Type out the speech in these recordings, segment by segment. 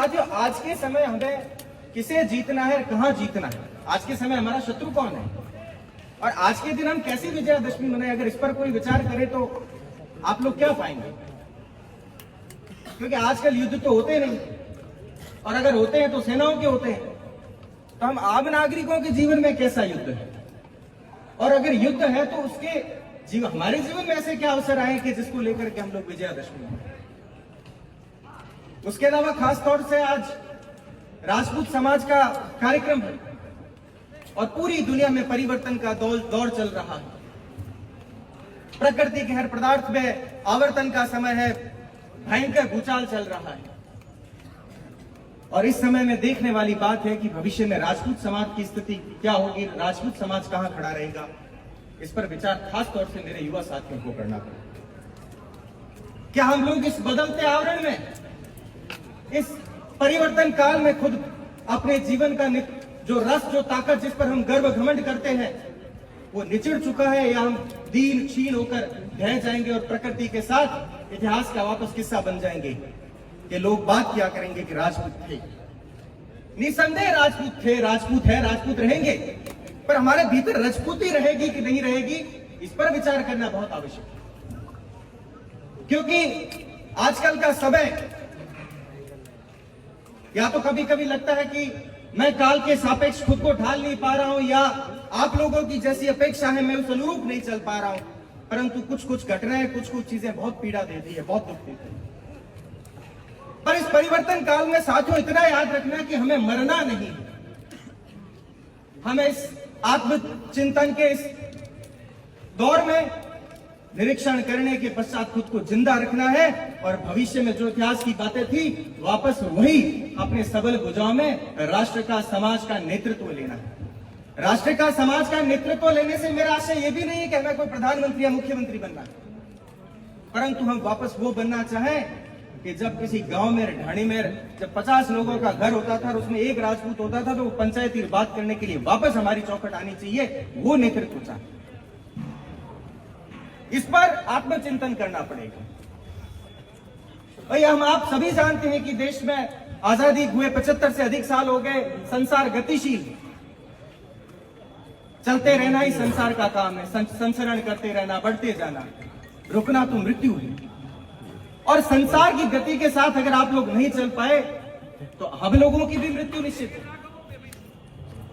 साथियों, आज के समय हमें किसे जीतना है, कहां जीतना है, आज के समय हमारा शत्रु कौन है और आज के दिन हम कैसी विजयादशमी मनाएं, अगर इस पर कोई विचार करे तो आप लोग क्या पाएंगे? क्योंकि आजकल युद्ध तो होते नहीं, और अगर होते हैं तो सेनाओं के होते हैं। तो हम आम नागरिकों के जीवन में कैसा युद्ध है, और अगर युद्ध है तो उसके हमारे जीवन में ऐसे क्या अवसर आए कि जिसको लेकर के हम लोग विजयादशमी मनाएं। उसके अलावा खास तौर से आज राजपूत समाज का कार्यक्रम है और पूरी दुनिया में परिवर्तन का दौर चल रहा है। प्रकृति के हर पदार्थ में आवर्तन का समय है, भयंकर भूचाल चल रहा है। और इस समय में देखने वाली बात है कि भविष्य में राजपूत समाज की स्थिति क्या होगी, राजपूत समाज कहां खड़ा रहेगा। इस पर विचार खास तौर से मेरे युवा साथियों को करना पड़ेगा। क्या हम लोग इस बदलते आवरण में, इस परिवर्तन काल में खुद अपने जीवन का जो रस, जो ताकत, जिस पर हम गर्व घमंड करते हैं, वो निचड़ चुका है, या हम दीन क्षीण होकर ढह जाएंगे और प्रकृति के साथ इतिहास का वापस किस्सा बन जाएंगे कि लोग बात क्या करेंगे कि राजपूत थे। निसंदेह राजपूत थे, राजपूत है, राजपूत रहेंगे, पर हमारे भीतर राजपूती रहेगी कि नहीं रहेगी, इस पर विचार करना बहुत आवश्यक है। क्योंकि आजकल का समय, या तो कभी कभी लगता है कि मैं काल के सापेक्ष खुद को ढाल नहीं पा रहा हूं, या आप लोगों की जैसी अपेक्षा है मैं उस अनुरूप नहीं चल पा रहा हूं, परंतु कुछ कुछ घटनाएं, कुछ कुछ चीजें बहुत पीड़ा देती है, बहुत दुख देती है। पर इस परिवर्तन काल में साथियों इतना याद रखना कि हमें मरना नहीं, हमें इस आत्मचिंतन के इस दौर में निरीक्षण करने के पश्चात खुद को जिंदा रखना है, और भविष्य में जो इतिहास की बातें थी वापस वही अपने सबल भुजाओं में राष्ट्र का, समाज का नेतृत्व लेना है। राष्ट्र का, समाज का नेतृत्व लेने से मेरा आशय यह भी नहीं है कि हमें कोई प्रधानमंत्री या मुख्यमंत्री बनना है, परंतु हम वापस वो बनना चाहें कि जब किसी गांव में, ढाणी में जब 50 लोगों का घर होता था और उसमें एक राजपूत होता था, तो वो पंचायती बात करने के लिए वापस हमारी चौखट आनी चाहिए, वो नेतृत्व चाहते। इस पर आत्मचिंतन करना पड़ेगा। भैया, हम आप सभी जानते हैं कि देश में आजादी हुए 75 से अधिक साल हो गए। संसार गतिशील, चलते रहना ही संसार का काम है, संचरण करते रहना, बढ़ते जाना, रुकना तो मृत्यु है। और संसार की गति के साथ अगर आप लोग नहीं चल पाए तो हम लोगों की भी मृत्यु निश्चित है।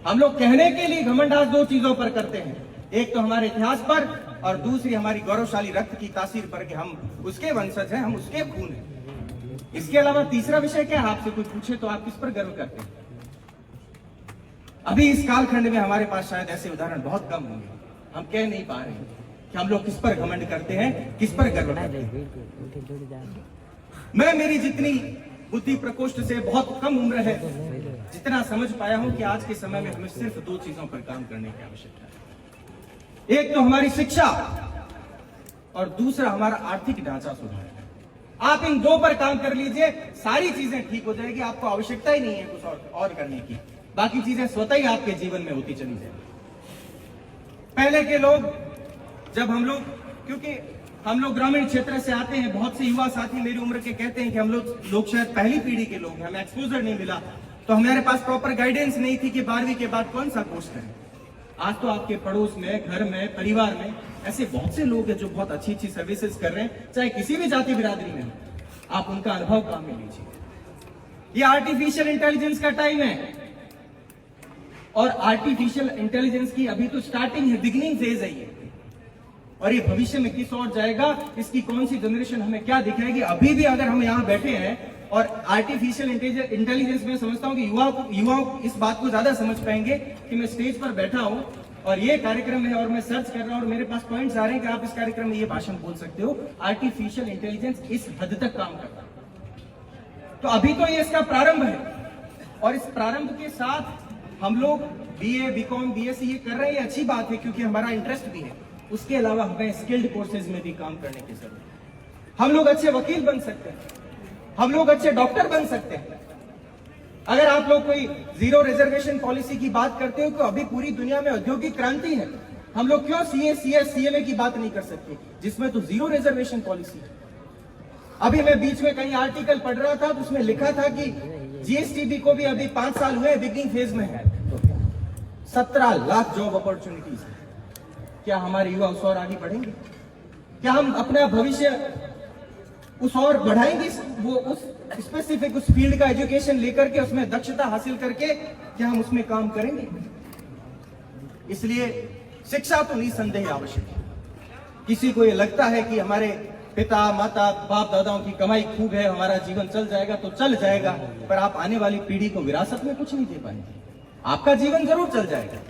हम लोग कहने के लिए घमंडास दो चीजों पर करते हैं, एक तो हमारे इतिहास पर और दूसरी हमारी गौरवशाली रक्त की तासीर पर कि हम उसके वंशज हैं, हम उसके खून हैं। इसके अलावा तीसरा विषय क्या है, आपसे कोई पूछे तो आप किस पर गर्व करते हैं? अभी इस कालखंड में हमारे पास शायद ऐसे उदाहरण बहुत कम होंगे, हम कह नहीं पा रहे हैं कि हम लोग किस पर घमंड करते हैं, किस पर गर्व करते हैं। मैं, मेरी जितनी बुद्धि प्रकोष्ठ से बहुत कम उम्र है, जितना समझ पाया हूं कि आज के समय में हमें सिर्फ दो चीजों पर काम करने की आवश्यकता है। एक तो हमारी शिक्षा और दूसरा हमारा आर्थिक ढांचा सुधार। आप इन दो पर काम कर लीजिए, सारी चीजें ठीक हो जाएगी, आपको आवश्यकता ही नहीं है कुछ और करने की, बाकी चीजें स्वतः ही आपके जीवन में होती चली जाएगी। पहले के लोग, जब हम लोग, क्योंकि हम लोग ग्रामीण क्षेत्र से आते हैं, बहुत से युवा साथी मेरी उम्र के कहते हैं कि हम लोग शायद पहली पीढ़ी के लोग हैं, हमें एक्सपोजर नहीं मिला, तो हमारे पास प्रॉपर गाइडेंस नहीं थी कि 12वीं के बाद कौन सा कोर्स करें। आज तो आपके पड़ोस में, घर में, परिवार में ऐसे बहुत से लोग हैं जो बहुत अच्छी अच्छी सर्विसेज कर रहे हैं, चाहे किसी भी जाति बिरादरी में हो। आप उनका अनुभव काम में लीजिए। ये आर्टिफिशियल इंटेलिजेंस का टाइम है, और आर्टिफिशियल इंटेलिजेंस की अभी तो स्टार्टिंग है, बिगिनिंग फेज है ये, और ये भविष्य में किस ओर जाएगा, इसकी कौन सी जनरेशन हमें क्या दिखाएगी। अभी भी अगर हम यहाँ बैठे हैं और आर्टिफिशियल इंटेलिजेंस में समझता हूं कि युवाओं इस बात को ज्यादा समझ पाएंगे कि मैं स्टेज पर बैठा हूं और ये कार्यक्रम है और मैं सर्च कर रहा हूं और मेरे पास पॉइंट्स आ रहे हैं कि आप इस कार्यक्रम में ये भाषण बोल सकते हो। आर्टिफिशियल इंटेलिजेंस इस हद तक काम करता है। तो अभी तो ये इसका प्रारंभ है, और इस प्रारंभ के साथ हम लोग BA, BCom, BSc ये कर रहे हैं, अच्छी बात है क्योंकि हमारा इंटरेस्ट भी है। उसके अलावा हमें स्किल्ड कोर्सेज में भी काम करने की जरूरत है। हम लोग अच्छे वकील बन सकते हैं, हम लोग अच्छे डॉक्टर बन सकते हैं। अगर आप लोग कोई जीरो रिजर्वेशन पॉलिसी की बात करते हो तो अभी पूरी दुनिया में औद्योगिक क्रांति है, हम लोग क्यों CA, CS, CMA की बात नहीं कर सकते जिसमें तो जीरो रिजर्वेशन पॉलिसी है। अभी मैं बीच में कहीं आर्टिकल पढ़ रहा था तो उसमें लिखा था कि जीएसटीबी को भी अभी 5 साल हुए, बिगिनिंग फेज में है। 17 लाख जॉब अपॉर्चुनिटीज है। क्या हमारे युवा उस और आगे बढ़ेंगे? क्या हम अपना भविष्य उस और बढ़ाएंगे? वो उस स्पेसिफिक उस फील्ड का एजुकेशन लेकर के, उसमें दक्षता हासिल करके क्या हम उसमें काम करेंगे? इसलिए शिक्षा तो निसंदेह आवश्यक है। किसी को ये लगता है कि हमारे पिता माता बाप दादाओं की कमाई खूब है, हमारा जीवन चल जाएगा, तो चल जाएगा, पर आप आने वाली पीढ़ी को विरासत में कुछ नहीं दे पाएंगे। आपका जीवन जरूर चल जाएगा।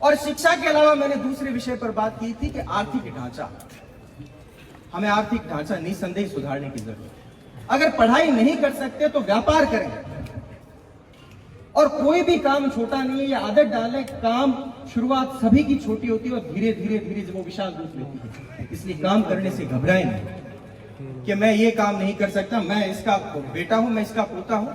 और शिक्षा के अलावा मैंने दूसरे विषय पर बात की थी कि आर्थिक ढांचा, हमें आर्थिक ढांचा निसंदेह सुधारने की जरूरत है। अगर पढ़ाई नहीं कर सकते तो व्यापार करें, और कोई भी काम छोटा नहीं है। ये आदत डालें, काम शुरुआत सभी की छोटी होती है और धीरे धीरे धीरे जब वो विशाल रूप लेती है। इसलिए काम करने से घबराएं नहीं कि मैं ये काम नहीं कर सकता, मैं इसका बेटा हूं, मैं इसका पोता हूं।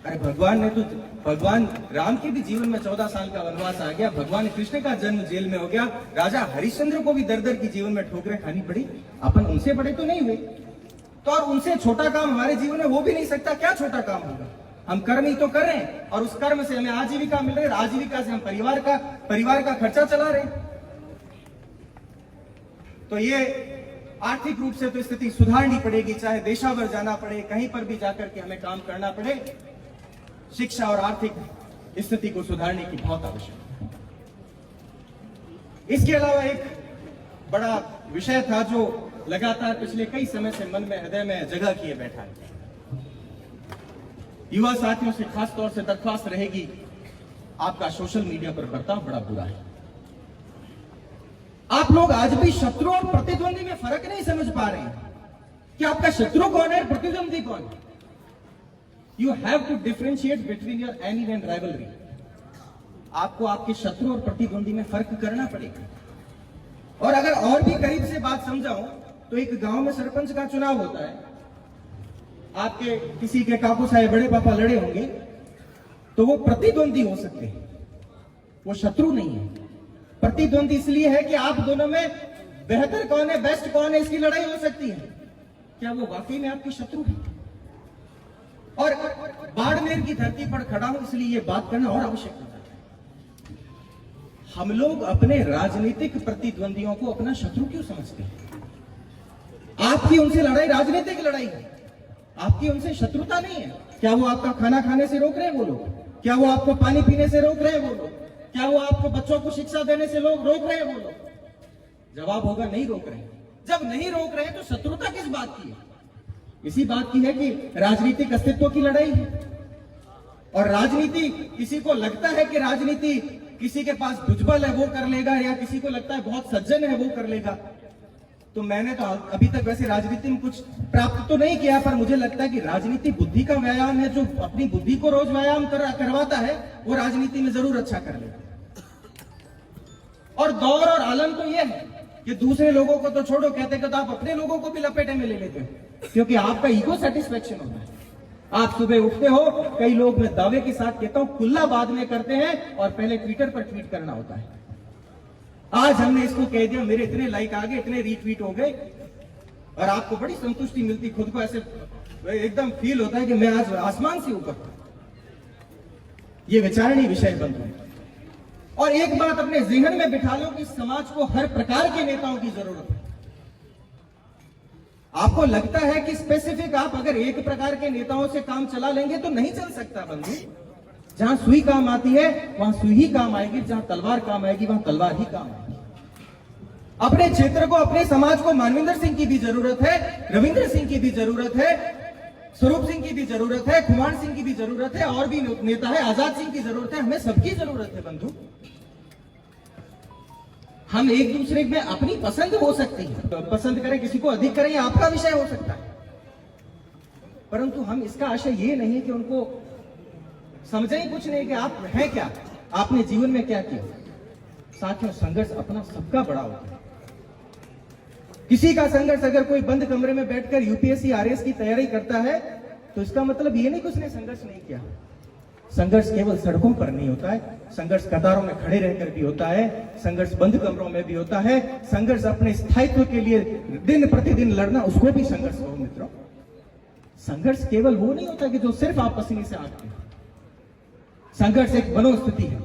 अरे भगवान ने तो, भगवान राम के भी जीवन में 14 साल का वनवास आ गया, भगवान कृष्ण का जन्म जेल में हो गया, राजा हरिश्चंद्र को भी दर दर की जीवन में ठोकरें खानी पड़ी। अपन उनसे बड़े तो नहीं हुए, तो और उनसे छोटा काम हमारे जीवन में हो भी नहीं सकता। क्या छोटा काम होगा? हम कर्म ही तो कर रहे हैं और उस कर्म से हमें आजीविका मिल रही है, आजीविका से हम परिवार का खर्चा चला रहे हैं। तो ये आर्थिक रूप से तो स्थिति सुधारनी पड़ेगी, चाहे देशावर जाना पड़े, कहीं पर भी जाकर के हमें काम करना पड़े। शिक्षा और आर्थिक स्थिति को सुधारने की बहुत आवश्यकता है। इसके अलावा एक बड़ा विषय था जो लगातार पिछले कई समय से मन में, हृदय में जगह किए बैठा है। युवा साथियों से खास तौर से दरख्वास्त रहेगी, आपका सोशल मीडिया पर बर्ताव बड़ा बुरा है। आप लोग आज भी शत्रु और प्रतिद्वंदी में फर्क नहीं समझ पा रहे हैं कि आपका शत्रु कौन है, प्रतिद्वंदी कौन है। You have to differentiate between your enemy and rivalry. आपको आपके शत्रु और प्रतिद्वंदी में फर्क करना पड़ेगा। और अगर और भी करीब से बात समझाऊं तो एक गांव में सरपंच का चुनाव होता है, आपके किसी के काकू साहब बड़े पापा लड़े होंगे, तो वो प्रतिद्वंदी हो सकते हैं, वो शत्रु नहीं है। प्रतिद्वंदी इसलिए है कि आप दोनों में बेहतर कौन है, बेस्ट कौन है, इसकी लड़ाई हो सकती है। क्या वो वाकई में आपके शत्रु है? और बाड़मेर की धरती पर खड़ा हूं इसलिए ये बात करना और आवश्यक है। हम लोग अपने राजनीतिक प्रतिद्वंदियों को अपना शत्रु क्यों समझते हैं? आपकी उनसे लड़ाई राजनीतिक लड़ाई है, आपकी उनसे शत्रुता नहीं है। क्या वो आपका खाना खाने से रोक रहे हैं वो लोग? क्या वो आपको पानी पीने से रोक रहे हैं वो लोग? क्या वो आपको बच्चों को शिक्षा देने से लोग रोक रहे हैं वो लोग? जवाब होगा नहीं रोक रहे हैं। जब नहीं रोक रहे हैं तो शत्रुता किस बात की है? इसी बात की है कि राजनीतिक अस्तित्व की लड़ाई है। और राजनीति, किसी को लगता है कि राजनीति किसी के पास भुजबल है वो कर लेगा, या किसी को लगता है बहुत सज्जन है वो कर लेगा। तो मैंने तो अभी तक वैसे राजनीति में कुछ प्राप्त तो नहीं किया, पर मुझे लगता है कि राजनीति बुद्धि का व्यायाम है। जो अपनी बुद्धि को रोज व्यायाम करवाता है वो राजनीति में जरूर अच्छा कर लेगा। और दौर और आलम तो ये है कि दूसरे लोगों को तो छोड़ो, कहते तो आप अपने लोगों को भी लपेटे में ले लेते हो, क्योंकि आपका ईगो सेटिस्फेक्शन होता है। आप सुबह उठते हो, कई लोग मैं दावे के साथ कहता हूं खुला बाद में करते हैं और पहले ट्विटर पर ट्वीट करना होता है। आज हमने इसको कह दिया, मेरे इतने लाइक आ गए, इतने रीट्वीट हो गए, और आपको बड़ी संतुष्टि मिलती, खुद को ऐसे एकदम फील होता है कि मैं आज आसमान से ऊपर। ये विचारणीय विषय बन रहे हैं। और एक बात अपने ज़हन में बिठा लो कि समाज को हर प्रकार के नेताओं की जरूरत है। आपको लगता है कि स्पेसिफिक आप अगर एक प्रकार के नेताओं से काम चला लेंगे तो नहीं चल सकता बंधु। जहां सुई काम आती है वहां सुई ही काम आएगी, जहां तलवार काम आएगी वहां तलवार ही काम आएगी। अपने क्षेत्र को, अपने समाज को मानविंदर सिंह की भी जरूरत है, रविंद्र सिंह की भी जरूरत है, स्वरूप सिंह की भी जरूरत है, कुमार सिंह की भी जरूरत है, और भी नेता है, आजाद सिंह की जरूरत है, हमें सबकी जरूरत है बंधु। हम एक दूसरे में अपनी पसंद हो सकती है, पसंद करें किसी को अधिक करें, आपका विषय हो सकता है, परंतु हम इसका आशय ये नहीं कि उनको समझे ही कुछ नहीं कि आप हैं क्या, आपने जीवन में क्या किया। साथियों, संघर्ष अपना सबका बड़ा होता है। किसी का संघर्ष, अगर कोई बंद कमरे में बैठकर यूपीएससी आरएस की तैयारी करता है तो इसका मतलब ये नहीं कि उसने संघर्ष नहीं किया। संघर्ष केवल सड़कों पर नहीं होता है, संघर्ष कतारों में खड़े रहकर भी होता है, संघर्ष बंद कमरों में भी होता है, संघर्ष अपने स्थायित्व के लिए दिन प्रतिदिन लड़ना, उसको भी संघर्ष हो मित्रों। संघर्ष केवल वो नहीं होता कि जो सिर्फ आप पसीने से आगते हैं। संघर्ष एक मनोस्थिति है,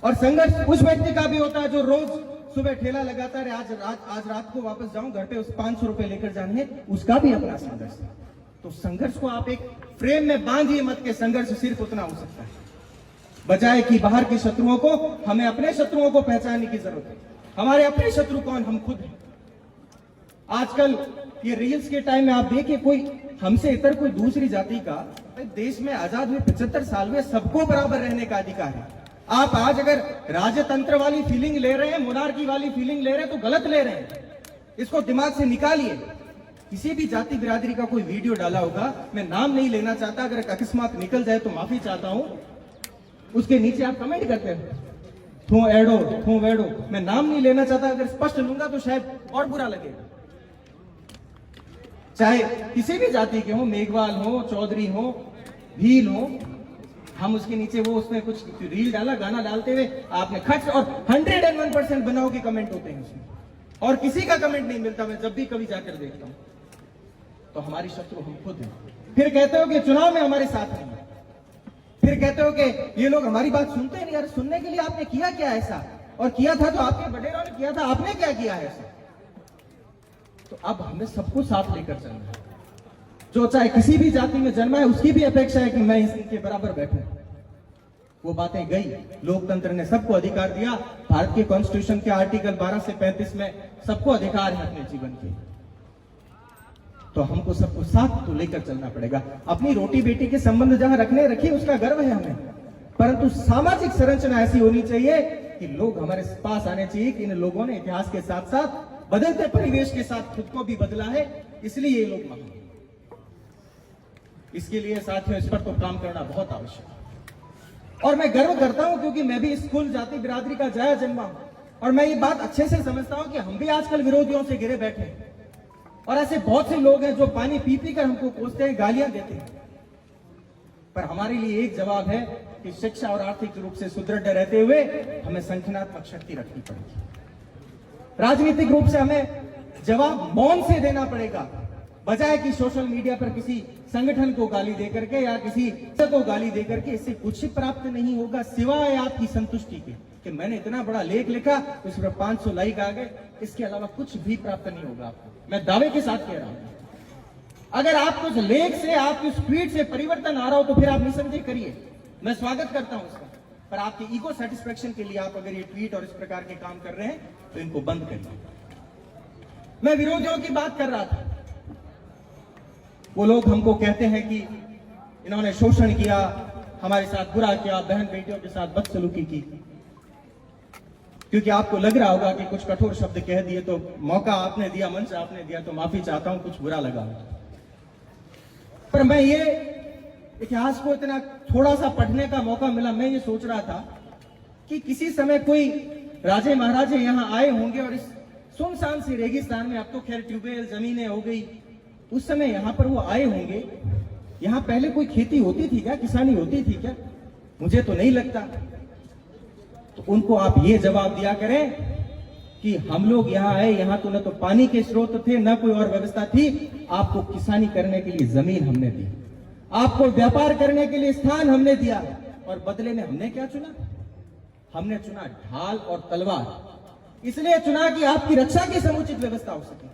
और संघर्ष उस व्यक्ति का भी होता है जो रोज सुबह ठेला लगाता है, आज रात को वापस जाऊं घर पे उस 500 रुपए लेकर जाने, उसका भी अपना संघर्ष है। तो संघर्ष को आप एक फ्रेम में बांधिए मत के संघर्ष सिर्फ उतना हो सकता है, बजाय कि बाहर के शत्रुओं को, हमें अपने शत्रुओं को पहचानने की जरूरत है। हमारे अपने शत्रु कौन? हम खुद हैं। आजकल ये रील्स के टाइम में आप देखिए, कोई हमसे इतर कोई दूसरी जाति का, देश में आजाद हुए 75 साल में सबको बराबर रहने का अधिकार है। आप आज अगर राजतंत्र वाली फीलिंग ले रहे हैं, मोनार्की वाली फीलिंग ले रहे हैं, तो गलत ले रहे हैं। इसको दिमाग से निकालिए। किसी भी जाति बिरादरी का कोई वीडियो डाला होगा, मैं नाम नहीं लेना चाहता, अगर अकस्मात निकल जाए तो माफी चाहता हूं, उसके नीचे आप कमेंट करते हैं थू एडो थू वेडो, मैं नाम नहीं लेना चाहता, अगर स्पष्ट लूंगा तो शायद और बुरा लगेगा। चाहे किसी भी जाति के हो, मेघवाल हो, चौधरी हो, भील हो, हम उसके नीचे वो उसमें कुछ रील डाला, गाना डालते हुए आपने खट और 101% बनाओ के कमेंट होते हैं उसमें, और किसी का कमेंट नहीं मिलता। मैं जब भी कभी जाकर देखता हूं तो हमारी शत्रु हम खुद हैं। फिर कहते हो कि चुनाव में हमारे साथ नहीं है, फिर कहते हो कि ये लोग हमारी बात सुनते नहीं। यार सुनने के लिए आपने किया क्या ऐसा? और किया था तो आपके बड़ेरों ने किया था, आपने क्या किया है ऐसा? तो अब हमें सबको साथ लेकर चलना है। जो चाहे किसी भी जाति में जन्मा है, उसकी भी अपेक्षा है कि मैं इनके बराबर बैठूं। वो बातें गई। लोकतंत्र ने सबको अधिकार दिया। भारत के कॉन्स्टिट्यूशन के आर्टिकल 12 से 35 में सबको अधिकार है अपने जीवन के। तो हमको सबको साथ तो लेकर चलना पड़ेगा। अपनी रोटी बेटी के संबंध जहां रखिए, उसका गर्व है हमें, परंतु सामाजिक संरचना ऐसी होनी चाहिए कि लोग हमारे पास आने चाहिए कि इन लोगों ने इतिहास के साथ साथ बदलते परिवेश के साथ खुद को भी बदला है, इसलिए ये लोग महान। इसके लिए साथियों इस पर तो काम करना बहुत आवश्यक है। और मैं गर्व करता हूं क्योंकि मैं भी इस कुल जाति बिरादरी का जाया जन्मा हूं, और मैं ये बात अच्छे से समझता हूं कि हम भी आजकल विरोधियों से घिरे बैठे हैं, और ऐसे बहुत से लोग हैं जो पानी पी पी कर हमको कोसते हैं, गालियां देते हैं। पर हमारे लिए एक जवाब है कि शिक्षा और आर्थिक रूप से सुदृढ़ रहते हुए हमें संगठनात्मक शक्ति रखनी पड़ेगी। राजनीतिक रूप से हमें जवाब मौन से देना पड़ेगा, बजाय कि सोशल मीडिया पर किसी संगठन को गाली देकर के या किसी को गाली देकर के। इससे कुछ प्राप्त नहीं होगा सिवाय आपकी संतुष्टि के कि मैंने इतना बड़ा लेख लिखा, उस पर 500 लाइक आ गए। इसके अलावा कुछ भी प्राप्त नहीं होगा आपको। मैं दावे के साथ कह रहा हूं, अगर आपको उस लेख से, आपकी उस ट्वीट से परिवर्तन आ रहा हो तो फिर आप निसंदेह करिए, मैं स्वागत करता हूं उसका। पर आपके ईगो सेटिस्फेक्शन के लिए आप अगर ये ट्वीट और इस प्रकार के काम कर रहे हैं तो इनको बंद करिए। मैं विरोधियों की बात कर रहा था। वो लोग हमको कहते हैं कि इन्होंने शोषण किया, हमारे साथ बुरा किया, बहन बेटियों के साथ बदसलूकी की। क्योंकि आपको लग रहा होगा कि कुछ कठोर शब्द कह दिए तो मौका आपने दिया, मंच आपने दिया, तो माफी चाहता हूं, कुछ बुरा लगा। पर मैं ये इतिहास को इतना थोड़ा सा पढ़ने का मौका मिला, मैं ये सोच रहा था कि किसी समय कोई राजे महाराजे यहां आए होंगे और इस सुनसान सी रेगिस्तान में, अब तो खैर ट्यूबवेल जमीनें हो गई, उस समय यहां पर वो आए होंगे। यहां पहले कोई खेती होती थी क्या, किसानी होती थी क्या? मुझे तो नहीं लगता। तो उनको आप ये जवाब दिया करें कि हम लोग यहां आए, यहां तो न तो पानी के स्रोत थे, न कोई और व्यवस्था थी, आपको किसानी करने के लिए जमीन हमने दी, आपको व्यापार करने के लिए स्थान हमने दिया, और बदले में हमने क्या चुना? हमने चुना ढाल और तलवार। इसलिए चुना कि आपकी रक्षा की समुचित व्यवस्था हो सके,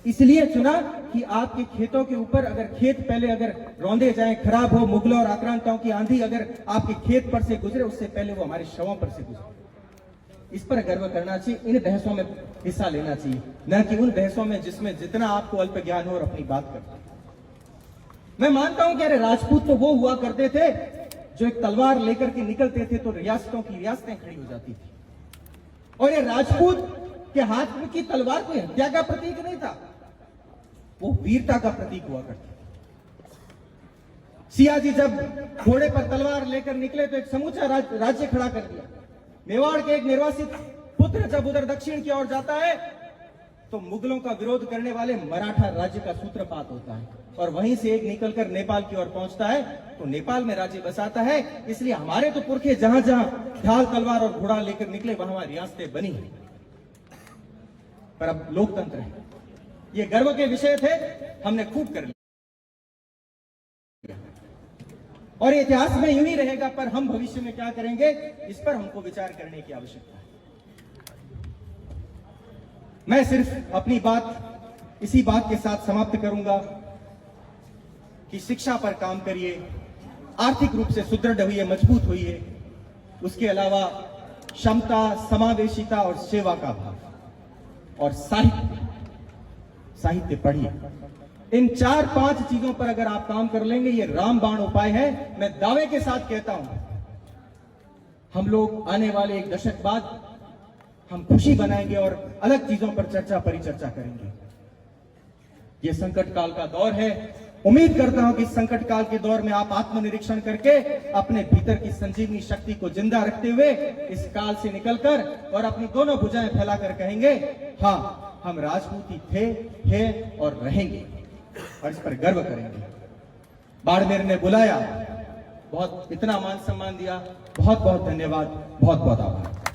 इसलिए चुना कि आपके खेतों के ऊपर अगर खेत पहले अगर रौंदे जाए, खराब हो, मुगलों और आक्रांताओं की आंधी अगर आपके खेत पर से गुजरे, उससे पहले वो हमारे शवों पर से गुजरे। इस पर गर्व करना चाहिए, इन बहसों में हिस्सा लेना चाहिए, न कि उन बहसों में जिसमें जितना आपको अल्प ज्ञान हो और अपनी बात करते। मैं मानता हूं कि अरे राजपूत तो वो हुआ करते थे जो एक तलवार लेकर के निकलते थे तो रियासतों की रियासतें खड़ी हो जाती थी, और ये राजपूत के हाथ में की तलवार कोई हत्या का प्रतीक नहीं था, वो वीरता का प्रतीक हुआ करती। सियाजी जब घोड़े पर तलवार लेकर निकले तो एक समूचा राज्य खड़ा कर दिया। मेवाड़ के एक निर्वासित पुत्र जब उधर दक्षिण की ओर जाता है तो मुगलों का विरोध करने वाले मराठा राज्य का सूत्रपात होता है, और वहीं से एक निकलकर नेपाल की ओर पहुंचता है तो नेपाल में राज्य बसाता है। इसलिए हमारे तो पुरखे जहां जहां ढाल तलवार और घोड़ा लेकर निकले वहां रियासतें बनी है। पर अब लोकतंत्र है, ये गर्व के विषय थे, हमने खूब कर लिया। और इतिहास में यूं ही रहेगा, पर हम भविष्य में क्या करेंगे इस पर हमको विचार करने की आवश्यकता है। मैं सिर्फ अपनी बात इसी बात के साथ समाप्त करूंगा कि शिक्षा पर काम करिए, आर्थिक रूप से सुदृढ़ होइए, मजबूत होइए। उसके अलावा क्षमता, समावेशिता और सेवा का भाव और साहित्य पढ़िए। इन 4-5 चीजों पर अगर आप काम कर लेंगे, ये रामबाण उपाय है। मैं दावे के साथ कहता हूं, हम लोग आने वाले 1 दशक बाद हम खुशी बनाएंगे और अलग चीजों पर परिचर्चा करेंगे। ये संकट काल का दौर है। उम्मीद करता हूं कि इस संकट काल के दौर में आप आत्मनिरीक्षण करके अपने भीतर की संजीवनी शक्ति को जिंदा रखते हुए इस काल से निकलकर और अपनी दोनों भुजाएं फैलाकर कहेंगे, हाँ, हम राजपूत ही थे, हैं और रहेंगे, और इस पर गर्व करेंगे। बाड़मेर ने बुलाया, बहुत इतना मान सम्मान दिया। बहुत बहुत धन्यवाद, बहुत बहुत आभार।